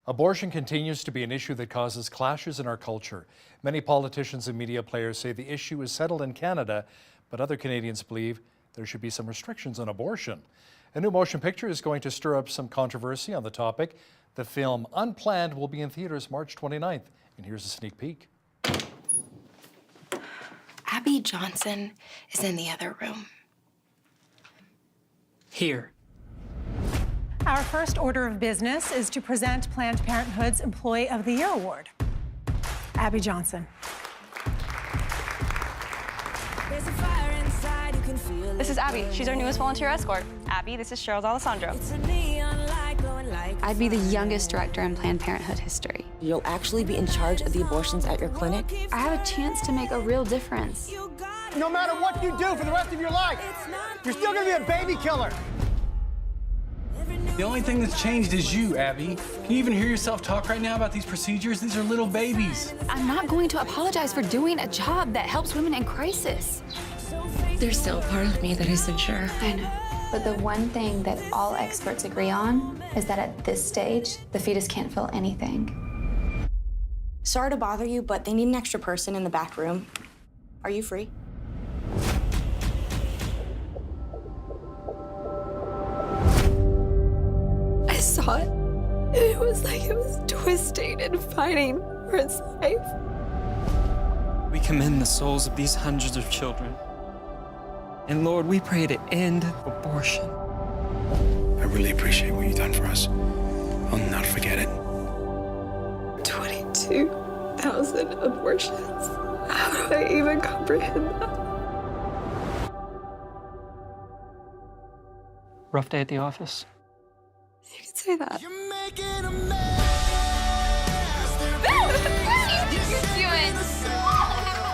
Abortion continues to be an issue that causes clashes in our culture. Many politicians and media players say the issue is settled in Canada, but other Canadians believe there should be some restrictions on abortion. A new motion picture is going to stir up some controversy on the topic. The film Unplanned will be in theaters March 29th, and here's a sneak peek. Abby Johnson is in the other room. Here. Our first order of business is to present Planned Parenthood's Employee of the Year Award. Abby Johnson. This is Abby. She's our newest volunteer escort. Abby, this is Cheryl's Alessandro. I'd be the youngest director in Planned Parenthood history. You'll actually be in charge of the abortions at your clinic? I have a chance to make a real difference. No matter what you do for the rest of your life, you're still gonna be a baby killer. The only thing that's changed is you, Abby. Can you even hear yourself talk right now about these procedures? These are little babies. I'm not going to apologize for doing a job that helps women in crisis. There's still a part of me that isn't sure. I know. But the one thing that all experts agree on is that at this stage, the fetus can't feel anything. Sorry to bother you, but they need an extra person in the back room. Are you free? I saw it, and it was like it was twisting and fighting for its life. We commend the souls of these hundreds of children. And Lord, we pray to end abortion. I really appreciate what you've done for us. I'll not forget it. 22,000 abortions. How do I even comprehend that? Rough day at the office? You can say that.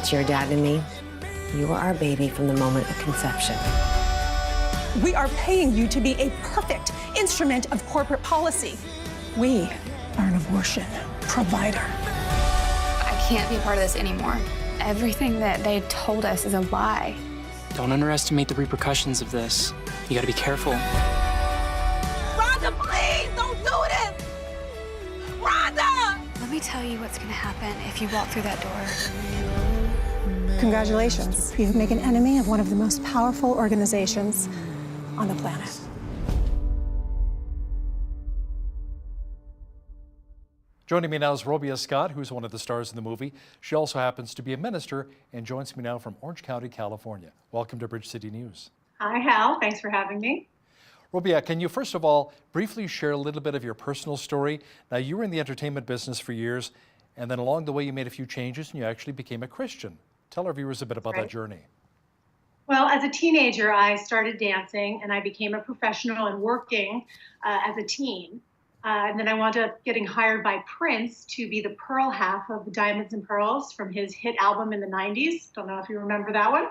It's your dad and me. You are our baby from the moment of conception. We are paying you to be a perfect instrument of corporate policy. We are an abortion provider. I can't be a part of this anymore. Everything that they told us is a lie. Don't underestimate the repercussions of this. You gotta be careful. Rhonda, please, don't do this! Rhonda! Let me tell you what's gonna happen if you walk through that door. Congratulations. You've made an enemy of one of the most powerful organizations on the planet. Joining me now is Robia Scott, who's one of the stars in the movie. She also happens to be a minister and joins me now from Orange County, California. Welcome to Bridge City News. Hi, Hal. Thanks for having me. Robia, can you first of all briefly share a little bit of your personal story? Now, you were in the entertainment business for years, and then along the way you made a few changes and you actually became a Christian. Tell our viewers a bit about that journey. Well, as a teenager, I started dancing and I became a professional and working as a teen. And then I wound up getting hired by Prince to be the pearl half of the Diamonds and Pearls from his hit album in the 90s. Don't know if you remember that one.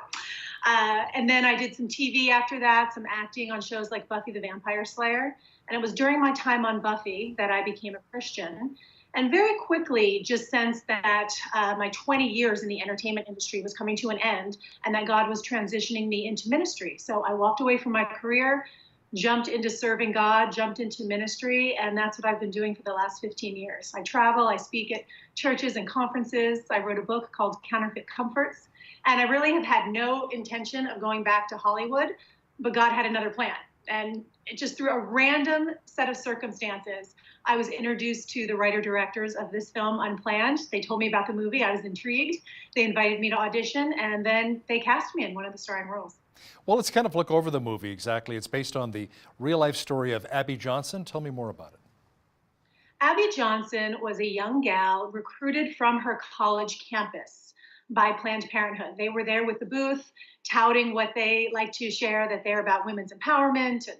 And then I did some TV after that, some acting on shows like Buffy the Vampire Slayer. And it was during my time on Buffy that I became a Christian. And very quickly just sensed that my 20 years in the entertainment industry was coming to an end and that God was transitioning me into ministry. So I walked away from my career, jumped into serving God, jumped into ministry, and that's what I've been doing for the last 15 years. I travel, I speak at churches and conferences. I wrote a book called Counterfeit Comforts, and I really have had no intention of going back to Hollywood, but God had another plan. And just through a random set of circumstances, I was introduced to the writer-directors of this film, Unplanned. They told me about the movie. I was intrigued. They invited me to audition, and then they cast me in one of the starring roles. Well, let's kind of look over the movie exactly. It's based on the real-life story of Abby Johnson. Tell me more about it. Abby Johnson was a young gal recruited from her college campus by Planned Parenthood. They were there with the booth, touting what they like to share, that they're about women's empowerment and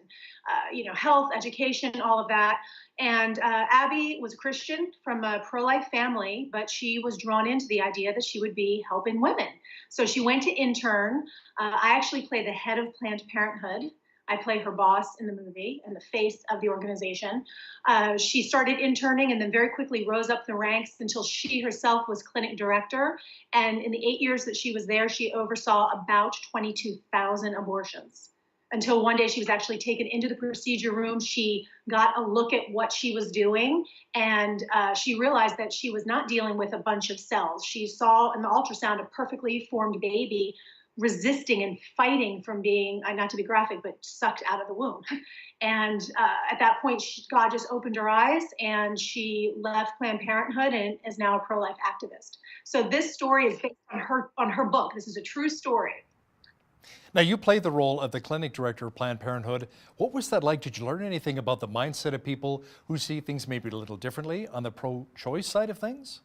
health, education, all of that. And Abby was a Christian from a pro-life family, but she was drawn into the idea that she would be helping women. So she went to intern. I actually play the head of Planned Parenthood. I play her boss in the movie and the face of the organization. She started interning and then very quickly rose up the ranks until she herself was clinic director. And in the 8 years that she was there, she oversaw about 22,000 abortions. until one day she was actually taken into the procedure room. She got a look at what she was doing, and she realized that she was not dealing with a bunch of cells. She saw in the ultrasound a perfectly formed baby resisting and fighting from being, not to be graphic, but sucked out of the womb. And at that point, God just opened her eyes, and she left Planned Parenthood and is now a pro-life activist. So this story is based on her book. This is a true story. Now, you played the role of the clinic director of Planned Parenthood. What was that like? Did you learn anything about the mindset of people who see things maybe a little differently on the pro-choice side of things?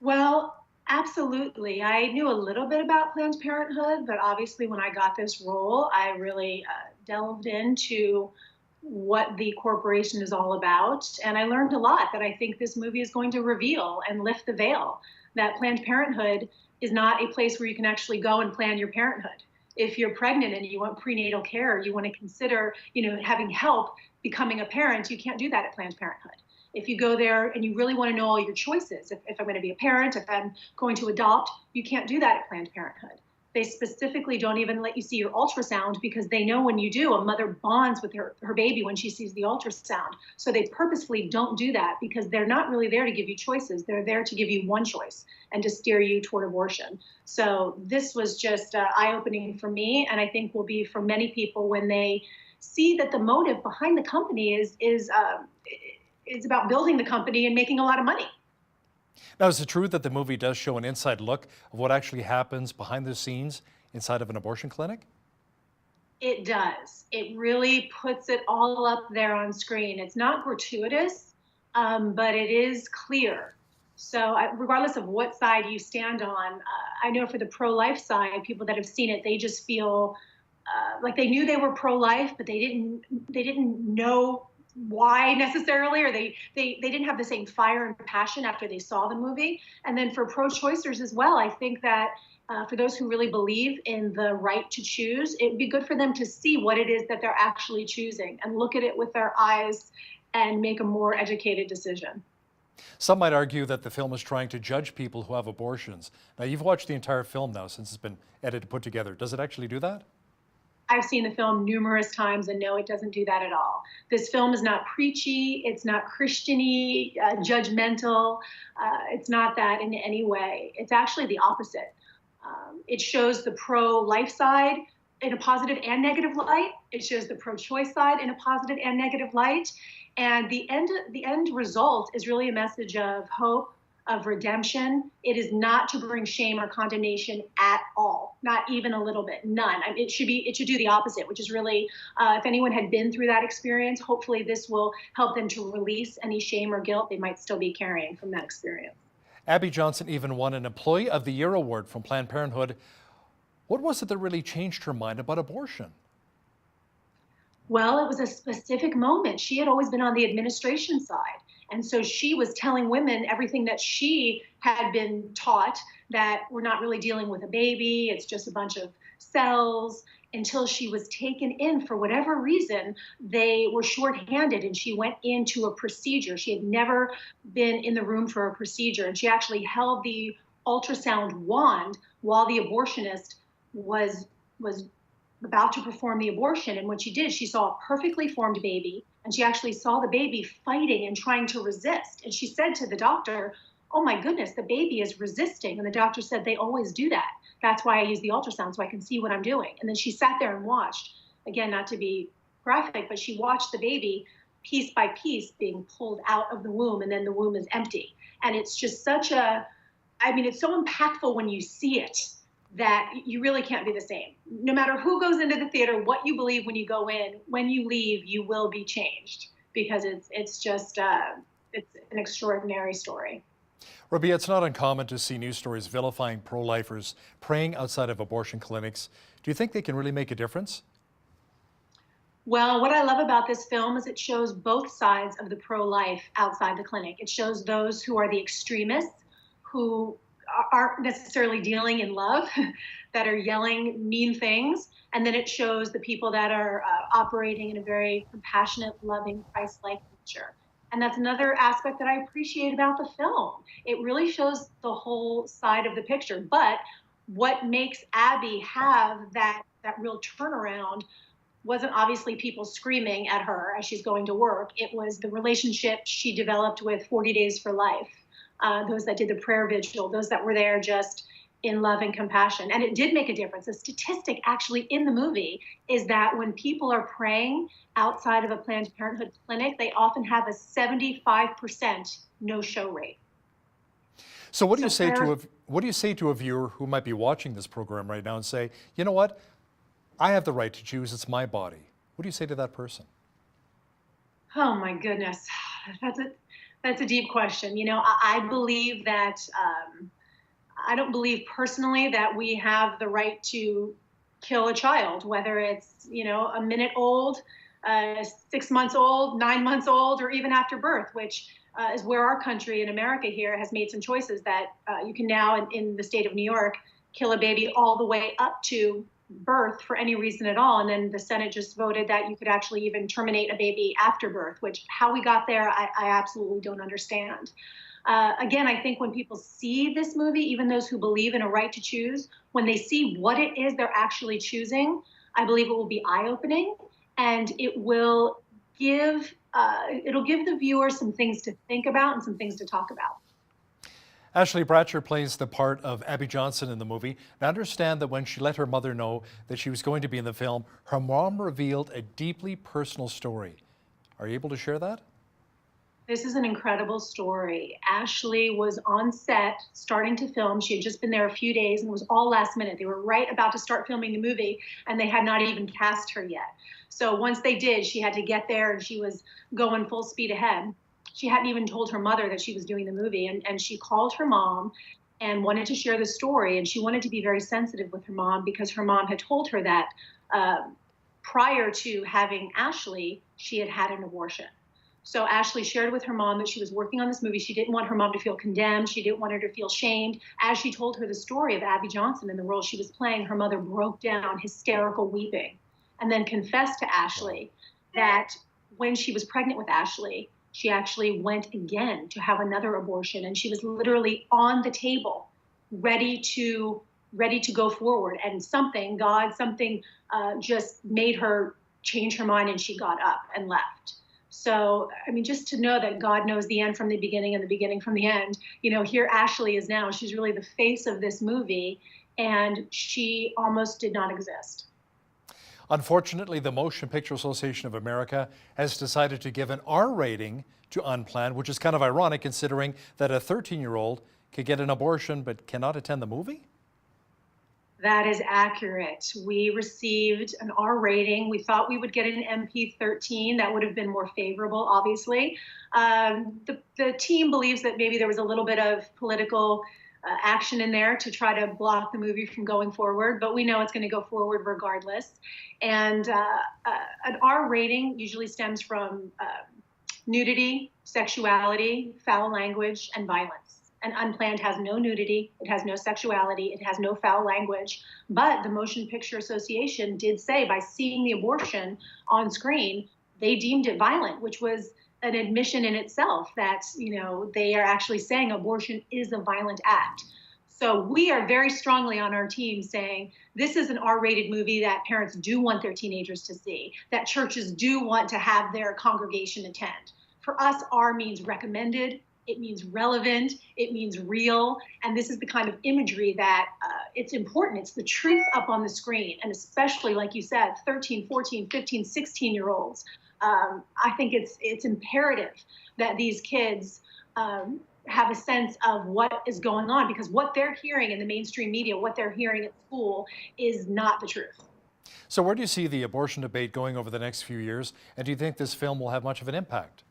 Well, absolutely. I knew a little bit about Planned Parenthood, but obviously when I got this role, I really delved into what the corporation is all about. And I learned a lot that I think this movie is going to reveal and lift the veil, that Planned Parenthood is not a place where you can actually go and plan your parenthood. If you're pregnant and you want prenatal care, you want to consider, having help becoming a parent, you can't do that at Planned Parenthood. If you go there and you really want to know all your choices, if I'm going to be a parent, if I'm going to adopt, you can't do that at Planned Parenthood. They specifically don't even let you see your ultrasound because they know when you do, a mother bonds with her baby when she sees the ultrasound. So they purposefully don't do that because they're not really there to give you choices. They're there to give you one choice and to steer you toward abortion. So this was just eye-opening for me, and I think will be for many people when they see that the motive behind the company is about building the company and making a lot of money. Now, is it true that the movie does show an inside look of what actually happens behind the scenes inside of an abortion clinic? It does. It really puts it all up there on screen. It's not gratuitous, but it is clear. So regardless of what side you stand on, I know for the pro-life side, people that have seen it, they just feel like they knew they were pro-life, but they didn't know why necessarily, or they didn't have the same fire and passion after they saw the movie. And then for pro-choicers as well, I think that for those who really believe in the right to choose, it'd be good for them to see what it is that they're actually choosing and look at it with their eyes and make a more educated decision. Some might argue that the film is trying to judge people who have abortions. Now, you've watched the entire film now since it's been edited, put together. Does it actually do that? I've seen the film numerous times, and no, it doesn't do that at all. This film is not preachy, it's not Christian-y, judgmental. It's not that in any way. It's actually the opposite. It shows the pro-life side in a positive and negative light. It shows the pro-choice side in a positive and negative light. And the end result is really a message of hope, of redemption. It is not to bring shame or condemnation at all, not even a little bit, none. I mean, it should do the opposite, which is really, if anyone had been through that experience, hopefully this will help them to release any shame or guilt they might still be carrying from that experience. Abby Johnson even won an Employee of the Year award from Planned Parenthood. What was it that really changed her mind about abortion? Well, it was a specific moment. She had always been on the administration side. And so she was telling women everything that she had been taught, that we're not really dealing with a baby, it's just a bunch of cells, until she was taken in for whatever reason. They were shorthanded and she went into a procedure. She had never been in the room for a procedure, and she actually held the ultrasound wand while the abortionist was about to perform the abortion. And when she did, she saw a perfectly formed baby, and she actually saw the baby fighting and trying to resist. And she said to the doctor, "Oh my goodness, the baby is resisting." And the doctor said, "They always do that. That's why I use the ultrasound, so I can see what I'm doing." And then she sat there and watched, again, not to be graphic, but she watched the baby piece by piece being pulled out of the womb, and then the womb is empty. And it's just such it's so impactful when you see it, that you really can't be the same. No matter who goes into the theater, what you believe when you go in, when you leave, you will be changed, because it's just it's an extraordinary story. Robia, it's not uncommon to see news stories vilifying pro-lifers praying outside of abortion clinics. Do you think they can really make a difference? Well, what I love about this film is it shows both sides of the pro-life outside the clinic. It shows those who are the extremists, who aren't necessarily dealing in love, that are yelling mean things. And then it shows the people that are operating in a very compassionate, loving, Christ-like nature. And that's another aspect that I appreciate about the film. It really shows the whole side of the picture. But what makes Abby have that real turnaround wasn't obviously people screaming at her as she's going to work. It was the relationship she developed with 40 Days for Life, those that did the prayer vigil, those that were there just in love and compassion. And it did make a difference. A statistic actually in the movie is that when people are praying outside of a Planned Parenthood clinic, they often have a 75% no-show rate. So what do you say to a viewer who might be watching this program right now and say, you know what, I have the right to choose, it's my body. What do you say to that person? Oh my goodness, that's a deep question. You know, I believe that, I don't believe personally that we have the right to kill a child, whether it's, you know, a minute old, 6 months old, 9 months old, or even after birth, which is where our country in America here has made some choices that you can now, in the state of New York, kill a baby all the way up to birth for any reason at all. And then the Senate just voted that you could actually even terminate a baby after birth, which how we got there, I absolutely don't understand. Again, I think when people see this movie, even those who believe in a right to choose, when they see what it is they're actually choosing, I believe it will be eye-opening, and it will give it'll give the viewer some things to think about and some things to talk about. Ashley Bratcher plays the part of Abby Johnson in the movie. Now understand that when she let her mother know that she was going to be in the film, her mom revealed a deeply personal story. Are you able to share that? This is an incredible story. Ashley was on set starting to film. She had just been there a few days and it was all last minute. They were right about to start filming the movie and they had not even cast her yet. So once they did, she had to get there and she was going full speed ahead. She hadn't even told her mother that she was doing the movie, and she called her mom and wanted to share the story, and she wanted to be very sensitive with her mom because her mom had told her that prior to having Ashley, she had had an abortion. So Ashley shared with her mom that she was working on this movie. She didn't want her mom to feel condemned. She didn't want her to feel shamed. As she told her the story of Abby Johnson and the role she was playing, her mother broke down, hysterical weeping, and then confessed to Ashley that when she was pregnant with Ashley, she actually went again to have another abortion, and she was literally on the table, ready to go forward. And something just made her change her mind, and she got up and left. So, I mean, just to know that God knows the end from the beginning and the beginning from the end, you know, here Ashley is now. She's really the face of this movie, and she almost did not exist. Unfortunately, the Motion Picture Association of America has decided to give an R rating to Unplanned, which is kind of ironic considering that a 13-year-old could get an abortion but cannot attend the movie? That is accurate. We received an R rating. We thought we would get an MP13. That would have been more favorable, obviously. The team believes that maybe there was a little bit of political action in there to try to block the movie from going forward, but we know it's going to go forward regardless. And an R rating usually stems from nudity, sexuality, foul language, and violence. And Unplanned has no nudity, it has no sexuality, it has no foul language. But the Motion Picture Association did say by seeing the abortion on screen, they deemed it violent, which was an admission in itself that, you know, they are actually saying abortion is a violent act. So we are very strongly on our team saying this is an R-rated movie that parents do want their teenagers to see, that churches do want to have their congregation attend. For us, R means recommended, it means relevant, it means real, and this is the kind of imagery that it's important. It's the truth up on the screen, and especially, like you said, 13, 14, 15, 16-year-olds. I think it's imperative that these kids have a sense of what is going on, because what they're hearing in the mainstream media, what they're hearing at school is not the truth. So where do you see the abortion debate going over the next few years? And do you think this film will have much of an impact?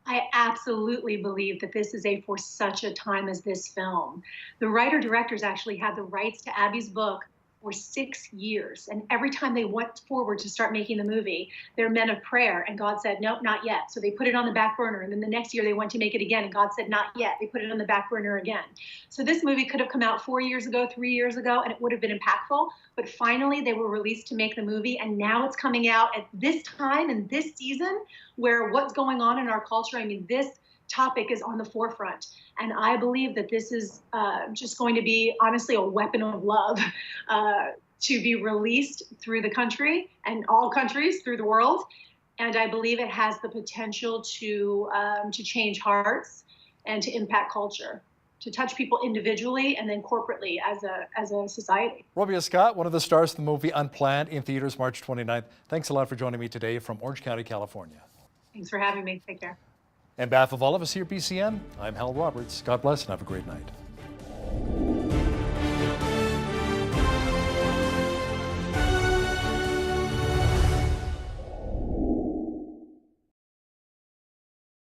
I absolutely believe that this is for such a time as this film. The writer-directors actually had the rights to Abby's book for 6 years. And every time they went forward to start making the movie, they're men of prayer. And God said, nope, not yet. So they put it on the back burner. And then the next year they went to make it again. And God said, not yet. They put it on the back burner again. So this movie could have come out 4 years ago, 3 years ago, and it would have been impactful. But finally they were released to make the movie. And now it's coming out at this time and this season where what's going on in our culture, I mean, this topic is on the forefront. And I believe that this is just going to be, honestly, a weapon of love to be released through the country and all countries through the world. And I believe it has the potential to change hearts and to impact culture, to touch people individually and then corporately as a society. Robia Scott, one of the stars of the movie Unplanned, in theaters March 29th. Thanks a lot for joining me today from Orange County, California. Thanks for having me. Take care. On behalf of all of us here at BCN, I'm Hal Roberts. God bless and have a great night.